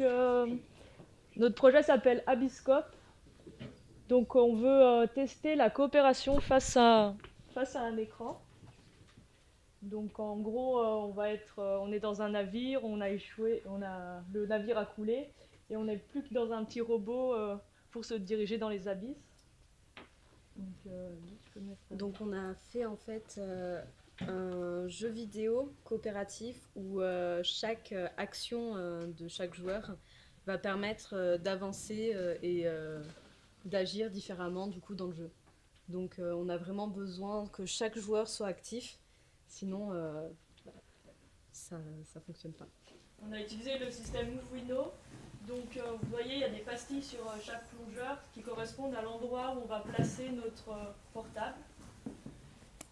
notre projet s'appelle Abiscope. Donc on veut tester la coopération face à un écran. Donc en gros, on est dans un navire, on a échoué, le navire a coulé et on n'est plus que dans un petit robot pour se diriger dans les abysses. Donc on a fait en fait un jeu vidéo coopératif où chaque action de chaque joueur va permettre d'avancer et d'agir différemment du coup dans le jeu. Donc on a vraiment besoin que chaque joueur soit actif, sinon ça ne fonctionne pas. On a utilisé le système Mouvino. Donc vous voyez, il y a des pastilles sur chaque plongeur qui correspondent à l'endroit où on va placer notre portable.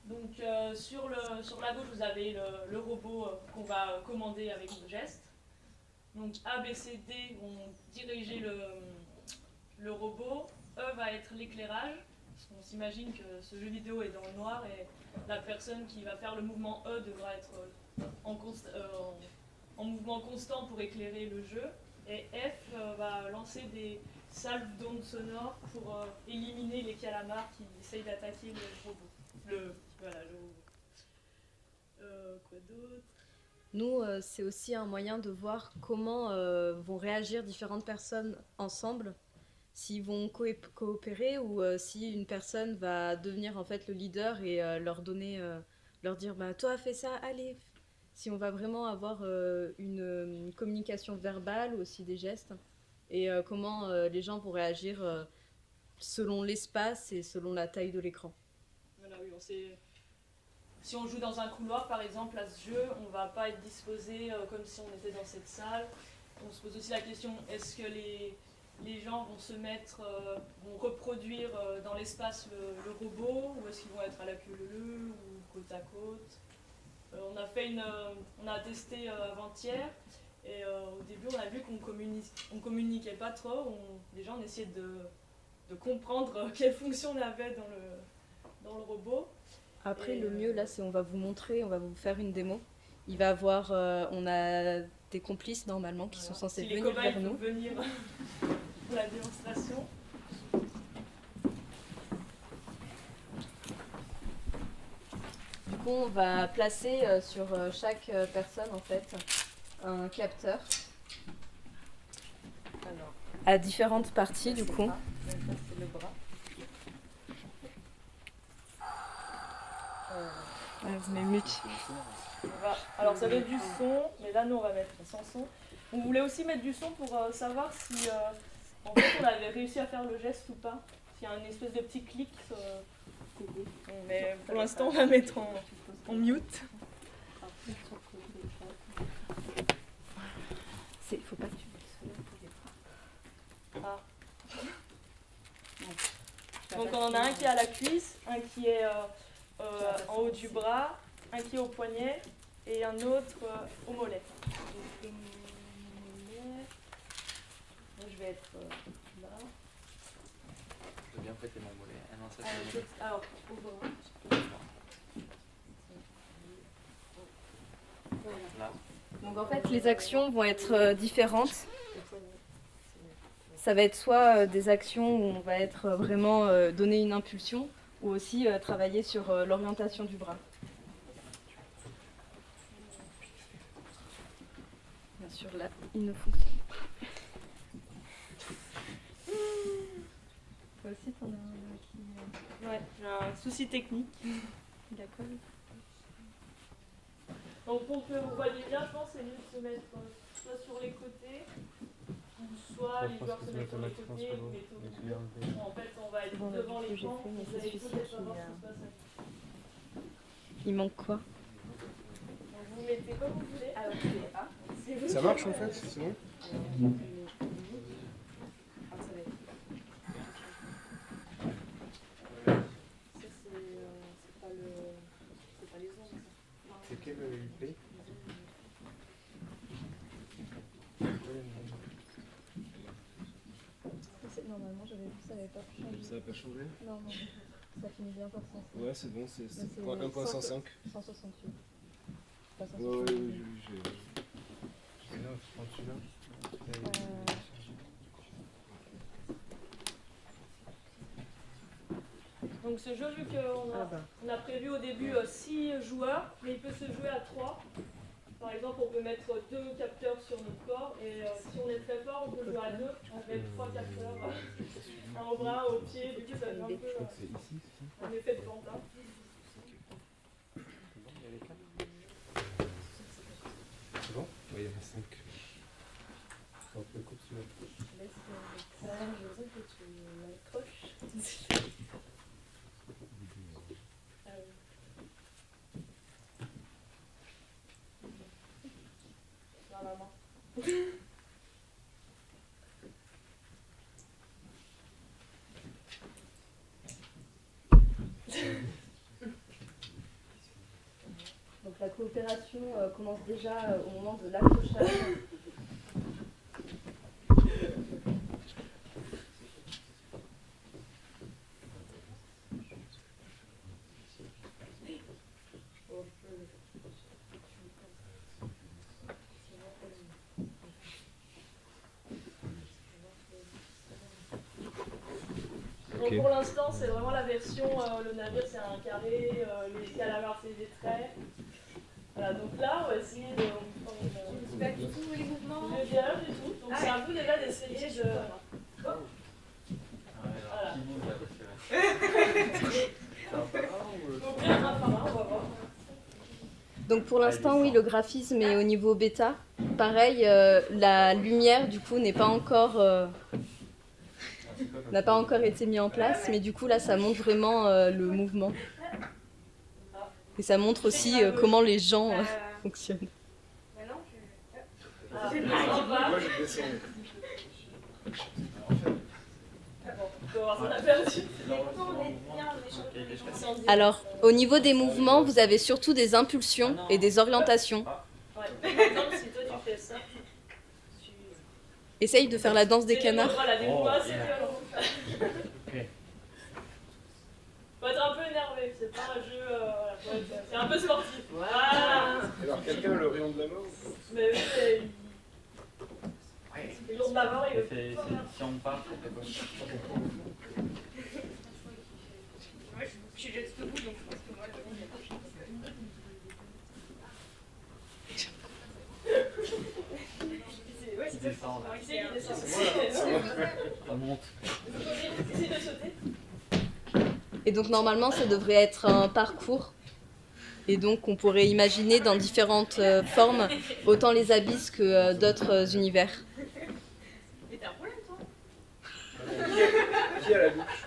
Donc sur la gauche, vous avez le robot qu'on va commander avec nos gestes. Donc A, B, C, D vont diriger le robot. E va être l'éclairage. Parce qu'on s'imagine que ce jeu vidéo est dans le noir et la personne qui va faire le mouvement E devra être en mouvement constant pour éclairer le jeu. Et F va lancer des salves d'ondes sonores pour éliminer les calamars qui essayent d'attaquer le robot. Quoi d'autre ? Nous, c'est aussi un moyen de voir comment vont réagir différentes personnes ensemble, s'ils vont coopérer ou si une personne va devenir en fait le leader et leur dire bah, toi fais ça, allez. Si on va vraiment avoir une communication verbale ou aussi des gestes et comment les gens vont réagir selon l'espace et selon la taille de l'écran. Voilà, oui, si on joue dans un couloir, par exemple, à ce jeu, on ne va pas être disposé comme si on était dans cette salle. On se pose aussi la question, est-ce que les gens vont se mettre, vont reproduire dans l'espace le robot, ou est-ce qu'ils vont être à la queue leu ou côte à côte. On a testé avant-hier, et au début on a vu qu'on communiquait pas trop, les gens on essayait de comprendre quelle fonction on avait dans le robot. Après, le mieux, là, c'est on va vous montrer, on va vous faire une démo. Il va avoir, on a des complices, normalement, qui sont censés venir vers nous. Venir pour la démonstration. Du coup, on va placer sur chaque personne, en fait, un capteur. Alors, à différentes parties, du coup. Ça, c'est le bras. Vous me mute. Alors ça met du son, mais là nous on va mettre sans son. On voulait aussi mettre du son pour savoir si en fait on avait réussi à faire le geste ou pas. S'il y a une espèce de petit clic. Mais pour l'instant on va mettre en mute. Il faut pas que tu ah. Donc on en a un qui est à la cuisse, un qui est en haut du bras, un qui est au poignet et un autre au mollet. Donc, moi, je vais être là. Je veux bien prêter mon mollet. Ah non, ça c'est Alors, au bras. là. Donc en fait, les actions vont être différentes. Ça va être soit des actions où on va être vraiment donner une impulsion, ou aussi travailler sur l'orientation du bras. Bien sûr, là, il ne fonctionne pas. Toi aussi, t'en as un qui... Ouais, j'ai un souci technique. D'accord. Donc pour que vous voyez bien, je pense que c'est mieux de se mettre soit sur les côtés, ou soit les joueurs se mettent sur les côtés, vous mettez au milieu. Bon, en fait, on va être devant l'écran, vous allez peut-être savoir ce qui se passe. Il manque quoi? Donc vous mettez comme vous voulez. Alors c'est A. Ça marche en fait, c'est bon. C'est pas les ondes. C'est quel play? Normalement, j'avais vu que ça n'avait pas pu changer. Ça n'a pas changé? Non, ça finit bien par 105. Ouais, c'est bon, c'est 1.165. 1.168. Ouais, oui, j'ai. Je prends celui-là. Donc ce jeu, vu qu'on a prévu au début 6 joueurs, mais il peut se jouer à 3. Par exemple, on peut mettre 2 capteurs sur notre corps, et si on est très fort, on peut jouer à 2, avec 3 capteurs, un au bras, au pied, du coup ça fait un peu un effet de pantin. C'est bon? Oui, il y en a 5. On peut continuer. Je laisse Joseph que tu m'accroches. Donc la coopération commence déjà au moment de l'accrochage. Donc pour l'instant, c'est vraiment la version, le navire c'est un carré, les calamars c'est des traits. Voilà, donc là, on va essayer de... Je ne sais pas du tout les mouvements. Je ne dis rien du tout. Donc c'est à vous déjà d'essayer de... Voilà. Donc bien un par un, on va voir. Donc pour l'instant, oui, le graphisme est au niveau bêta. Pareil, la lumière, du coup, n'a pas encore été mis en place, mais du coup, là, ça montre vraiment le mouvement. Et ça montre aussi comment les gens fonctionnent. Moi, je descends. On a perdu. Alors, au niveau des mouvements, vous avez surtout des impulsions et des orientations. Ouais. Par exemple, si toi tu fais ça, Essaye de faire la danse des canards. Voilà, des mouvements assez violents. Faut être un peu énervé, c'est pas un jeu. C'est un peu sportif. Voilà. Alors, quelqu'un a le rayon de la mort? Mais oui, c'est. Le jour de la mort, il veut. Si on part, ça fait quoi? Je suis juste debout, donc je pense que moi, le monde n'est pas Tu descends là. Ça monte. Essaye de sauter. Et donc normalement, ça devrait être un parcours. Et donc on pourrait imaginer dans différentes formes, autant les abysses que d'autres univers. Et t'as un problème, toi? Qui a la bouche?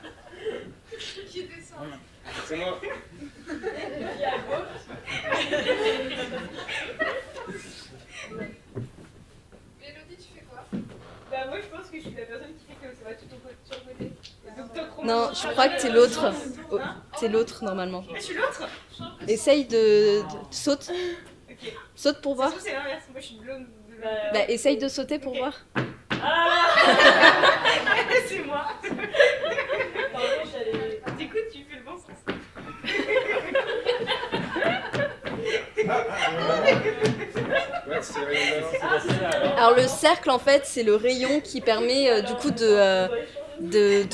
Qui descend? C'est moi. Qui à gauche. Mélodie, tu fais quoi? Bah, moi, je pense que je suis la personne qui fait que ça va tout sur le côté. Non, je crois que t'es l'autre. Oh, t'es l'autre normalement. Ah, je suis l'autre? Essaye de saute. Ok. Saute pour voir. C'est l'inverse, moi je suis blonde. Bah, essaye de sauter pour voir. Ah. C'est moi. Pardon, j'allais. Du coup, tu fais le bon sens. Ouais, c'est le rayon de la mort. Alors le cercle en fait c'est le rayon qui permet du coup de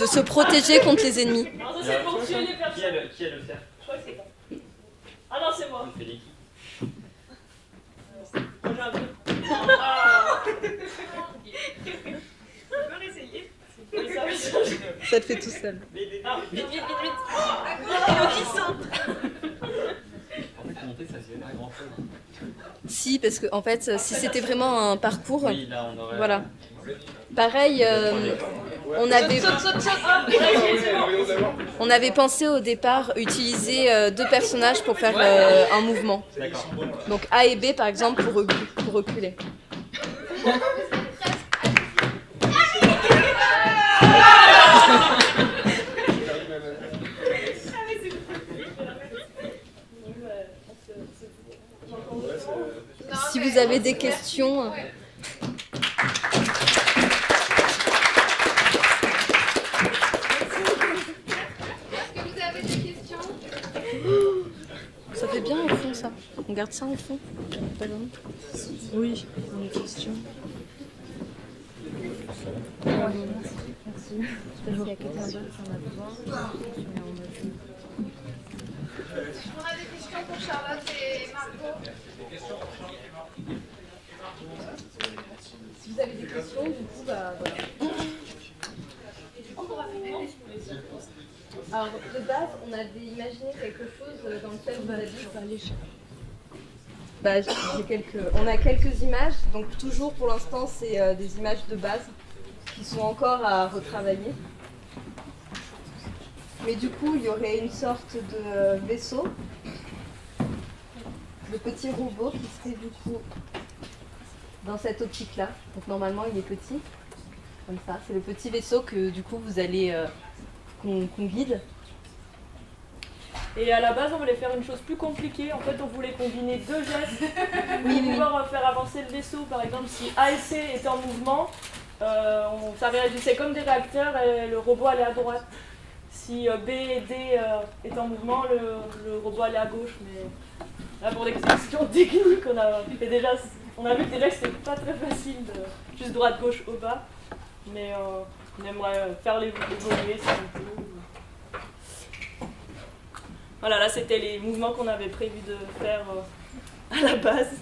se protéger contre les ennemis. Alors, ça c'est pour tuer les personnes. Qui a le cercle? Je crois que c'est ça. Ah non, c'est moi. Il fait l'équipe. Moi j'ai un peu. Tu peux réessayer? Oui, ça va. Ça te fait tout seul. Ah, vite, vite, vite, vite. Mélodie saute. En fait, monter, ça se fait pas grand chose. Si parce que en fait si c'était vraiment un parcours, Oui, là, on aurait. voilà. Pareil, on avait Saute, saute, saute. Ah, ouais, c'est bon. Le rayon de la mort. on avait pensé au départ utiliser 2 personnages pour faire un mouvement. D'accord. Donc A et B par exemple pour reculer. Si vous avez des questions. Est-ce que vous avez des questions? Ça fait bien au fond ça. On garde ça au fond. Pas loin. Oui, une question. Merci. Je sais pas s'il y a quelqu'un d'autre qui en a besoin. On a des questions pour Charlotte et Margot. Si vous avez des questions, du coup, bah voilà. Alors, de base, on avait imaginé quelque chose dans lequel vous avez dit on a quelques images, donc toujours pour l'instant, c'est des images de base qui sont encore à retravailler. Mais du coup, il y aurait une sorte de vaisseau, de petit robot qui serait du coup dans cette optique-là. Donc normalement, il est petit, comme ça. C'est le petit vaisseau que du coup vous allez qu'on guide. Et à la base, on voulait faire une chose plus compliquée. En fait, on voulait combiner deux gestes pour Oui. pouvoir faire avancer le vaisseau. Par exemple, si A et C étaient en mouvement, ça réagissait comme des réacteurs et le robot allait à droite. Si B et D étaient en mouvement, le robot allait à gauche. Mais là, pour des questions techniques, on a vu que déjà c'était pas très facile de juste droite-gauche au bas. Mais on aimerait faire évoluer si on peut. Voilà, là c'était les mouvements qu'on avait prévu de faire à la base.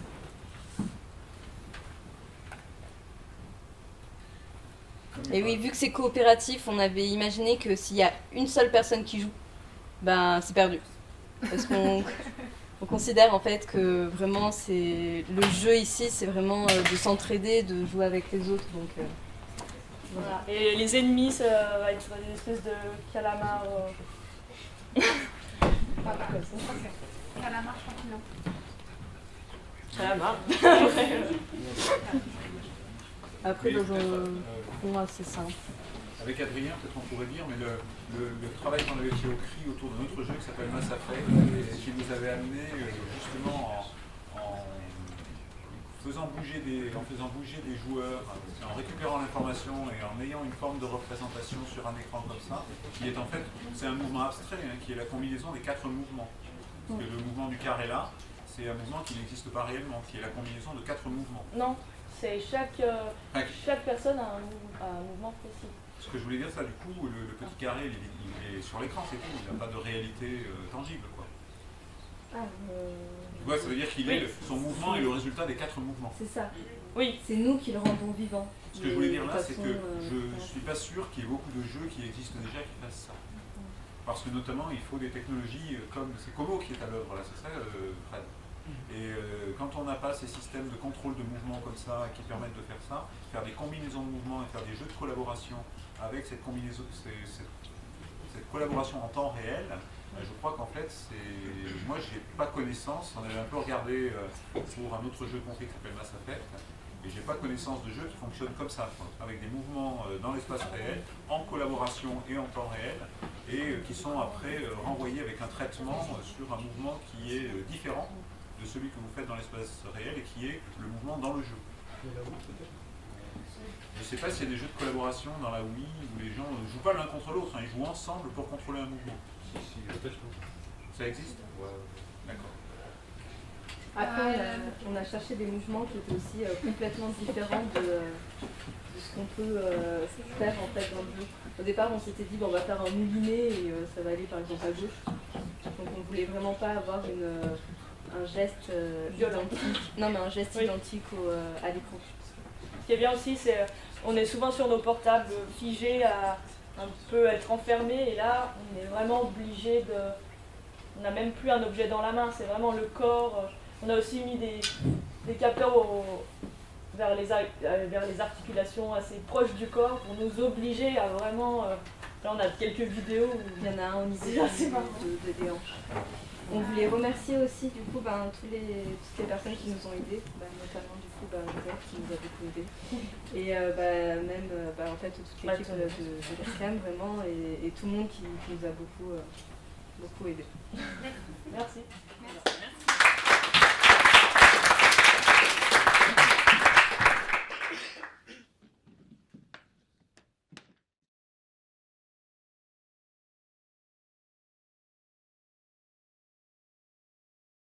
Et oui, vu que c'est coopératif, on avait imaginé que s'il y a une seule personne qui joue, ben c'est perdu. Parce qu'on on considère en fait que vraiment c'est le jeu ici, c'est vraiment de s'entraider, de jouer avec les autres. Donc voilà. Et les ennemis, ça va être des espèces de calamars. Calamar champignon. Calamar. après dans un fond assez simple. Avec Adrien, peut-être on pourrait dire, mais le travail qu'on avait fait au CRI autour de notre jeu qui s'appelle Mass Effect, et qui nous avait amené justement en faisant bouger des joueurs, en récupérant l'information et en ayant une forme de représentation sur un écran comme ça, qui est en fait, c'est un mouvement abstrait, qui est la combinaison des 4 mouvements. Parce que le mouvement du carré là, c'est un mouvement qui n'existe pas réellement, qui est la combinaison de 4 mouvements. Non, c'est chaque personne a un mouvement précis. Ce que je voulais dire, ça, du coup, le petit carré, il est sur l'écran, c'est tout, il n'a pas de réalité tangible, quoi. Tu vois, ça veut dire qu'il est, son mouvement est le résultat des 4 mouvements. C'est ça. Oui. C'est nous qui le rendons vivant. Ce que je voulais dire là, c'est que je ne suis pas sûr qu'il y ait beaucoup de jeux qui existent déjà qui fassent ça. Parce que notamment, il faut des technologies comme... C'est Como qui est à l'œuvre, là, c'est ça, Fred? Et quand on n'a pas ces systèmes de contrôle de mouvement comme ça, qui permettent de faire ça, faire des combinaisons de mouvements et faire des jeux de collaboration avec cette combinaison, cette collaboration en temps réel, je crois qu'en fait, moi j'ai pas connaissance, on avait un peu regardé pour un autre jeu de conflit qui s'appelle Mass Effect, et j'ai pas connaissance de jeu qui fonctionne comme ça, quoi, avec des mouvements dans l'espace réel, en collaboration et en temps réel, et qui sont après renvoyés avec un traitement sur un mouvement qui est différent de celui que vous faites dans l'espace réel et qui est le mouvement dans le jeu. Je ne sais pas s'il y a des jeux de collaboration dans la Wii où les gens ne jouent pas l'un contre l'autre, ils jouent ensemble pour contrôler un mouvement. Ça existe? D'accord. Après, on a cherché des mouvements qui étaient aussi complètement différents de ce qu'on peut faire en fait dans le jeu. Au départ, on s'était dit on va faire un moulinet et ça va aller par exemple à gauche. Donc on voulait vraiment pas avoir un geste identique. Non, mais un geste identique à l'écran. Ce qui est bien aussi, c'est on est souvent sur nos portables figés à un peu être enfermés, et là, on est vraiment obligé de... On n'a même plus un objet dans la main, c'est vraiment le corps. On a aussi mis des capteurs vers les articulations assez proches du corps pour nous obliger à vraiment... là, on a quelques vidéos où il y en a un au niveau des hanches. On voulait remercier aussi du coup toutes les personnes qui nous ont aidés, notamment du coup Joseph qui nous a beaucoup aidés, et même en fait toute l'équipe de l'ESCAM vraiment, et tout le monde qui nous a beaucoup aidés. Merci. Merci.